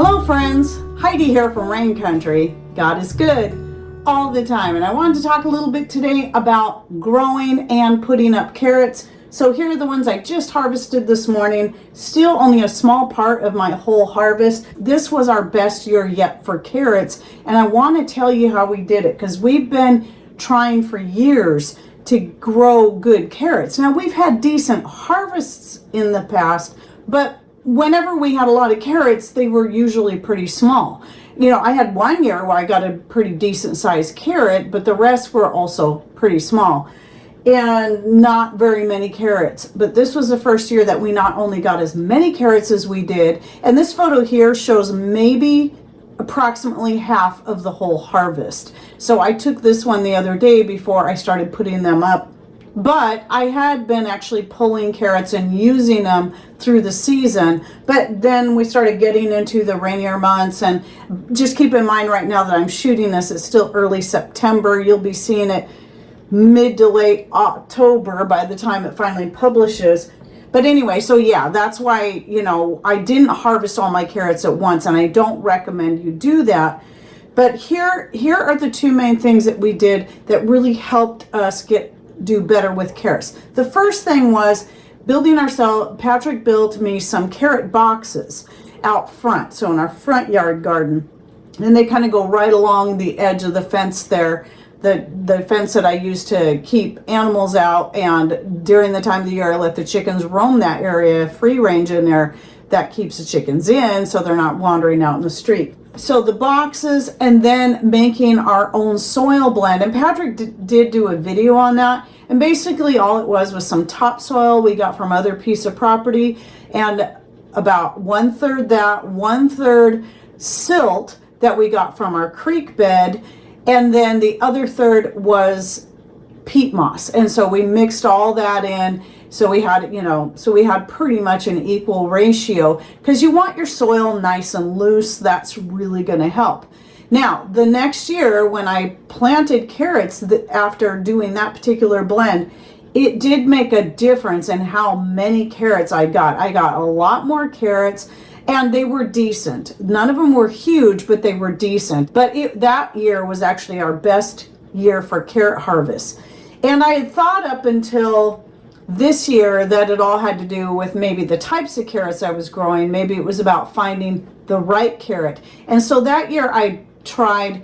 Hello friends, Heidi here from Rain Country. God is good all the time, and I wanted to talk a little bit today about growing and putting up carrots. So here are the ones I just harvested this morning. Still only a small part of my whole harvest. This was our best year yet for carrots, and I want to tell you how we did it because we've been trying for years to grow good carrots. Now we've had decent harvests in the past, but whenever we had a lot of carrots, they were usually pretty small. You know, I had one year where I got a pretty decent sized carrot, but the rest were also pretty small and not very many carrots. But this was the first year that we not only got as many carrots as we did, and this photo here shows maybe approximately half of the whole harvest. So I took this one the other day before I started putting them up. But I had been actually pulling carrots and using them through the season. But then we started getting into the rainier months. And just keep in mind right now that I'm shooting this, it's still early September. You'll be seeing it mid to late October by the time it finally publishes. But anyway, so yeah, that's why, you know, I didn't harvest all my carrots at once. And I don't recommend you do that. But here are the two main things that we did that really helped us do better with carrots. The first thing was Patrick built me some carrot boxes out front, so in our front yard garden, and they kind of go right along the edge of the fence there, the fence that I use to keep animals out, and during the time of the year I let the chickens roam that area, free range in there. That keeps the chickens in so they're not wandering out in the street. So the boxes, and then making our own soil blend. And Patrick did do a video on that. And basically all it was some topsoil we got from other piece of property, and about 1/3 that, 1/3 silt that we got from our creek bed. And then the other third was peat moss. And so we mixed all that in. So we had, we had pretty much an equal ratio, because you want your soil nice and loose. That's really going to help. Now, the next year when I planted carrots, after doing that particular blend, it did make a difference in how many carrots I got. I got a lot more carrots, and they were decent. None of them were huge, but they were decent. But that year was actually our best year for carrot harvest. And I had thought up until this year that it all had to do with maybe the types of carrots I was growing. Maybe it was about finding the right carrot. And so that year I tried,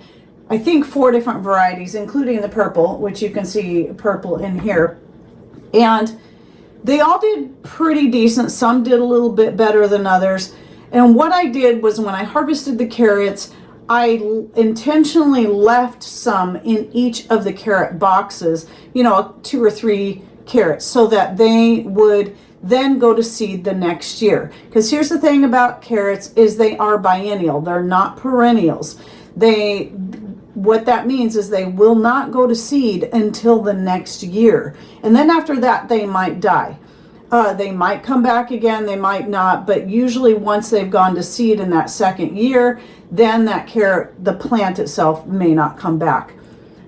I think, 4 different varieties, including the purple, which you can see purple in here. And they all did pretty decent. Some did a little bit better than others. And what I did was, when I harvested the carrots, I intentionally left some in each of the carrot boxes, 2 or 3 carrots, so that they would then go to seed the next year. Because here's the thing about carrots is they are biennial. They're not perennials. What that means is they will not go to seed until the next year. And then after that, they might die. They might come back again, they might not, but usually once they've gone to seed in that second year, then that carrot, the plant itself, may not come back.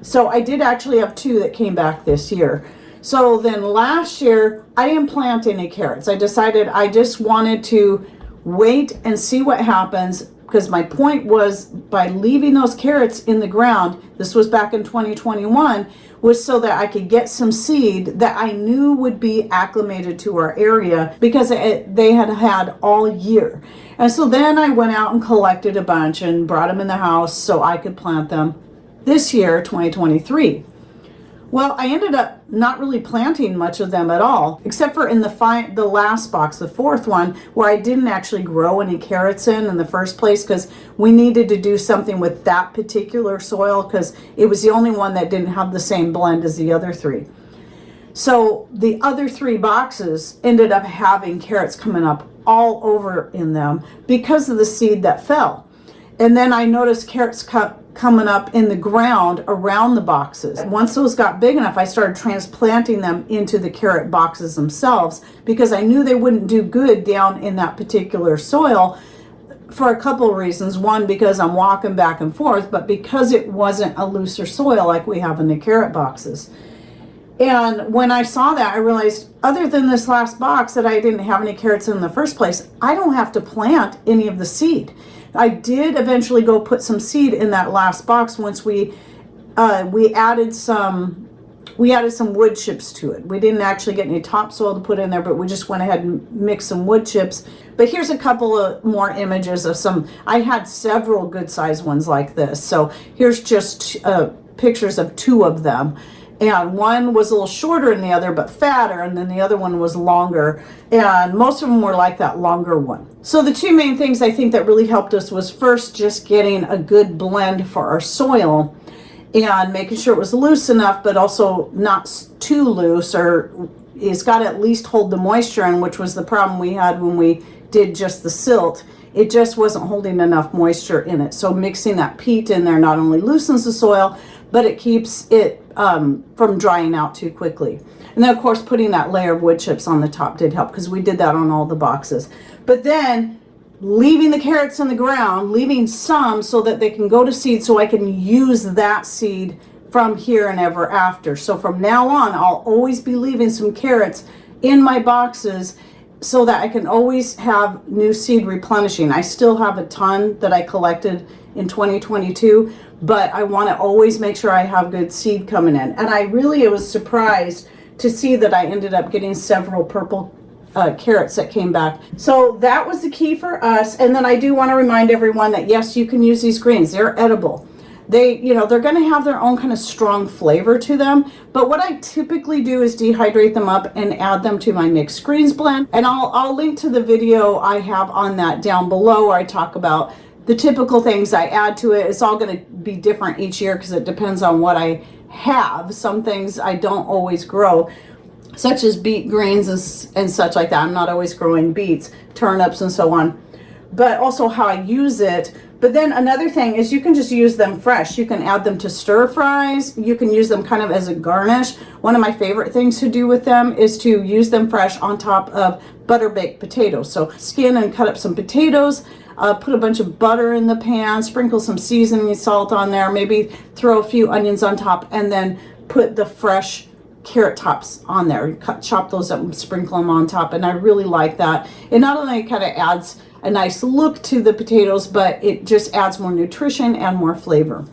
So I did actually have 2 that came back this year. So then last year, I didn't plant any carrots. I decided I just wanted to wait and see what happens, because my point was, by leaving those carrots in the ground, this was back in 2021, was so that I could get some seed that I knew would be acclimated to our area, because they had all year. And so then I went out and collected a bunch and brought them in the house so I could plant them this year, 2023. Well, I ended up not really planting much of them at all, except for in the last box, the 4th one, where I didn't actually grow any carrots in the first place, because we needed to do something with that particular soil, because it was the only one that didn't have the same blend as the other 3. So the other 3 boxes ended up having carrots coming up all over in them because of the seed that fell. And then I noticed carrots coming up in the ground around the boxes. Once those got big enough, I started transplanting them into the carrot boxes themselves, because I knew they wouldn't do good down in that particular soil, for a couple of reasons. One, because I'm walking back and forth, but because it wasn't a looser soil like we have in the carrot boxes. And when I saw that, I realized other than this last box that I didn't have any carrots in the first place, I don't have to plant any of the seed. I did eventually go put some seed in that last box once we added some wood chips to it. We didn't actually get any topsoil to put in there, but we just went ahead and mixed some wood chips. But here's a couple of more images of some. I had several good sized ones like this. So here's just pictures of two of them. And one was a little shorter than the other, but fatter, and then the other one was longer. And most of them were like that longer one. So the two main things I think that really helped us was first just getting a good blend for our soil and making sure it was loose enough, but also not too loose, or it's got to at least hold the moisture in, which was the problem we had when we did just the silt. It just wasn't holding enough moisture in it. So mixing that peat in there not only loosens the soil, but it keeps it from drying out too quickly. And then of course putting that layer of wood chips on the top did help, because we did that on all the boxes. But then leaving the carrots in the ground, leaving some so that they can go to seed, so I can use that seed from here and ever after. So from now on, I'll always be leaving some carrots in my boxes so that I can always have new seed replenishing. I still have a ton that I collected in 2022, but I want to always make sure I have good seed coming in. And I really was surprised to see that I ended up getting several purple carrots that came back. So that was the key for us. And then I do want to remind everyone that yes, you can use these greens. They're edible. They, they're going to have their own kind of strong flavor to them. But what I typically do is dehydrate them up and add them to my mixed greens blend. And I'll link to the video I have on that down below, where I talk about the typical things I add to it. It's all going to be different each year because it depends on what I have. Some things I don't always grow, such as beet greens and such like that. I'm not always growing beets, turnips, and so on, but also how I use it. But then another thing is you can just use them fresh. You can add them to stir fries. You can use them kind of as a garnish. One of my favorite things to do with them is to use them fresh on top of butter baked potatoes. So skin and cut up some potatoes, put a bunch of butter in the pan, sprinkle some seasoning salt on there, maybe throw a few onions on top, and then put the fresh carrot tops on there. Chop those up and sprinkle them on top. And I really like that. It not only kind of adds a nice look to the potatoes, but it just adds more nutrition and more flavor.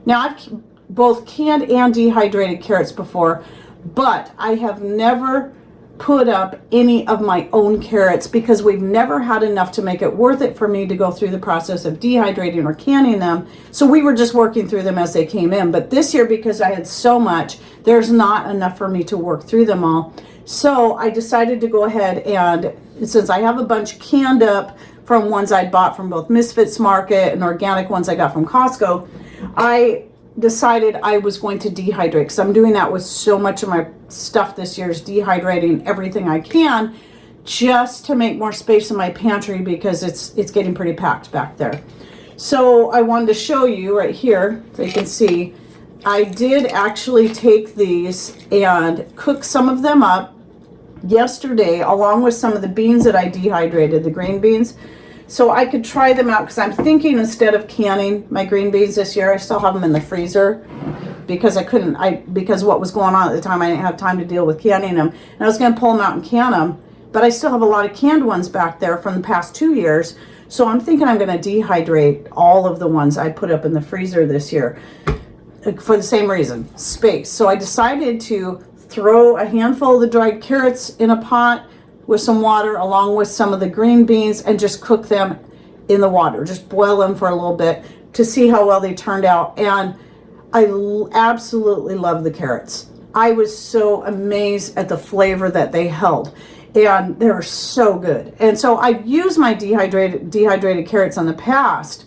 Now, I've both canned and dehydrated carrots before, but I have never put up any of my own carrots because we've never had enough to make it worth it for me to go through the process of dehydrating or canning them. So we were just working through them as they came in. But this year, because I had so much, there's not enough for me to work through them all. So I decided to go ahead, and since I have a bunch canned up from ones I'd bought from both Misfits Market and organic ones I got from Costco, I decided I was going to dehydrate, because I'm doing that with so much of my stuff this year, is dehydrating everything I can just to make more space in my pantry, because it's getting pretty packed back there. So I wanted to show you right here, so you can see, I did actually take these and cook some of them up yesterday along with some of the beans that I dehydrated, the green beans, so I could try them out, because I'm thinking instead of canning my green beans this year, I still have them in the freezer because because what was going on at the time, I didn't have time to deal with canning them, and I was going to pull them out and can them, but I still have a lot of canned ones back there from the past 2 years. So I'm thinking I'm going to dehydrate all of the ones I put up in the freezer this year for the same reason, space. So I decided to throw a handful of the dried carrots in a pot with some water along with some of the green beans and just cook them in the water. Just boil them for a little bit to see how well they turned out. And I absolutely love the carrots. I was so amazed at the flavor that they held, and they're so good. And so I've used my dehydrated carrots in the past.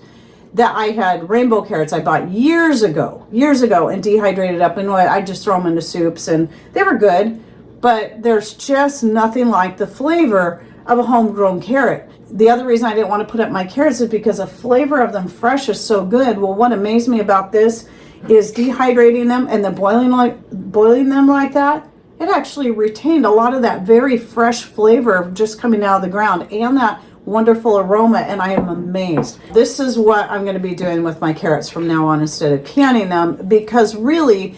That I had rainbow carrots I bought years ago and dehydrated up, and I just throw them into soups, and they were good, but there's just nothing like the flavor of a homegrown carrot. The other reason I didn't want to put up my carrots is because the flavor of them fresh is so good. Well, what amazed me about this is dehydrating them and then boiling them like that. It actually retained a lot of that very fresh flavor of just coming out of the ground and that wonderful aroma, and I am amazed. This is what I'm going to be doing with my carrots from now on instead of canning them, because really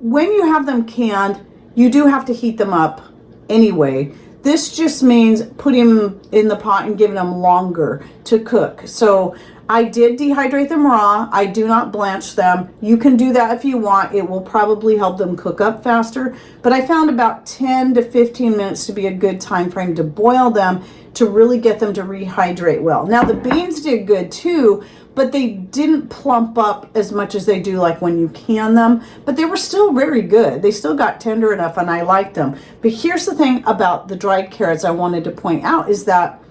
when you have them canned, you do have to heat them up anyway. This just means putting them in the pot and giving them longer to cook. So I did dehydrate them raw. I do not blanch them. You can do that if you want. It will probably help them cook up faster. But I found about 10 to 15 minutes to be a good time frame to boil them to really get them to rehydrate well. Now the beans did good too, but they didn't plump up as much as they do like when you can them, but they were still very good. They still got tender enough and I liked them. But here's the thing about the dried carrots I wanted to point out is that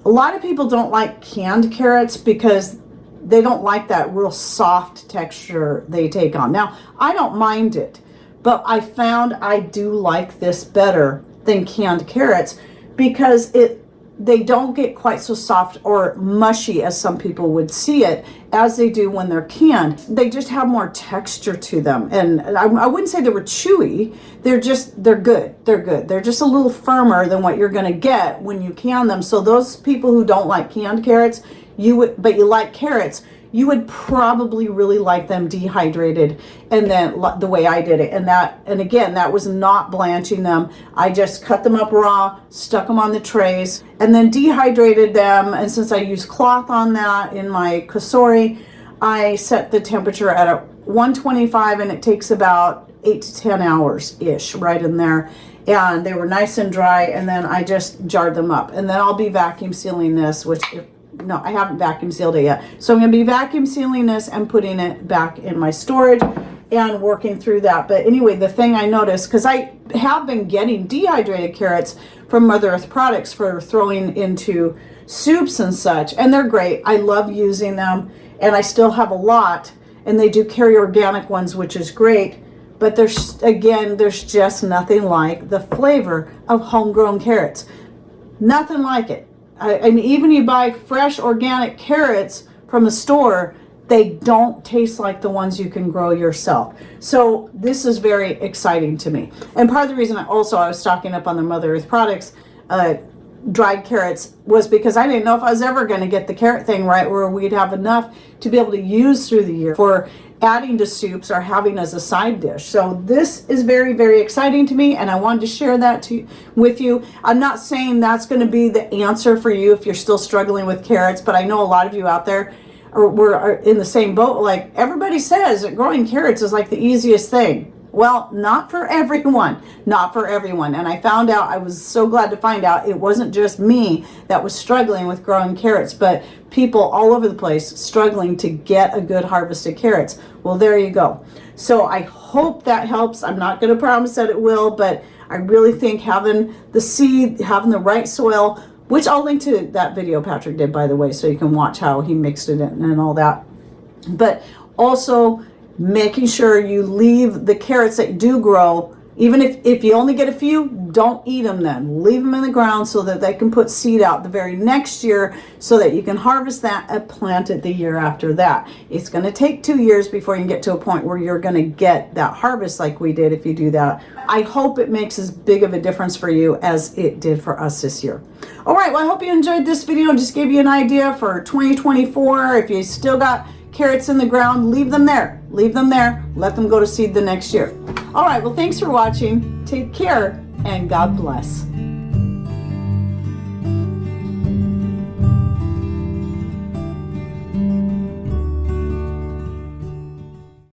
a lot of people don't like canned carrots because they don't like that real soft texture they take on. Now, I don't mind it, but I found I do like this better than canned carrots because they don't get quite so soft or mushy as some people would see it as they do when they're canned. They just have more texture to them. And I wouldn't say they were chewy. They're good. They're good. They're just a little firmer than what you're going to get when you can them. So those people who don't like canned carrots, but you like carrots, you would probably really like them dehydrated and then the way I did it. And again, that was not blanching them. I just cut them up raw, stuck them on the trays, and then dehydrated them. And since I used cloth on that in my kasori, I set the temperature at a 125 and it takes about 8 to 10 hours-ish right in there. And they were nice and dry, and then I just jarred them up. And then I'll be vacuum sealing this, no, I haven't vacuum sealed it yet. So I'm going to be vacuum sealing this and putting it back in my storage and working through that. But anyway, the thing I noticed, because I have been getting dehydrated carrots from Mother Earth products for throwing into soups and such, and they're great. I love using them, and I still have a lot, and they do carry organic ones, which is great. But there's just nothing like the flavor of homegrown carrots. Nothing like it. I mean, even you buy fresh organic carrots from a store, they don't taste like the ones you can grow yourself. So this is very exciting to me. And part of the reason I was stocking up on the Mother Earth products, dried carrots, was because I didn't know if I was ever going to get the carrot thing right where we'd have enough to be able to use through the year for adding to soups or having as a side dish. So this is very, very exciting to me, and I wanted to share that with you. I'm not saying that's going to be the answer for you if you're still struggling with carrots, but I know a lot of you out there are in the same boat. Like everybody says that growing carrots is like the easiest thing. Well, not for everyone, not for everyone. And I found out, I was so glad to find out it wasn't just me that was struggling with growing carrots, but people all over the place struggling to get a good harvest of carrots. Well, there you go. So I hope that helps. I'm not going to promise that it will, but I really think having the seed, having the right soil, which I'll link to that video Patrick did, by the way, so you can watch how he mixed it in and all that. But also making sure you leave the carrots that do grow, even if you only get a few, don't eat them then. Leave them in the ground so that they can put seed out the very next year so that you can harvest that and plant it the year after that. It's going to take 2 years before you can get to a point where you're going to get that harvest like we did if you do that. I hope it makes as big of a difference for you as it did for us this year. All right, well, I hope you enjoyed this video and just gave you an idea for 2024. If you still got carrots in the ground, leave them there. Leave them there. Let them go to seed the next year. All right, well, thanks for watching. Take care, and God bless.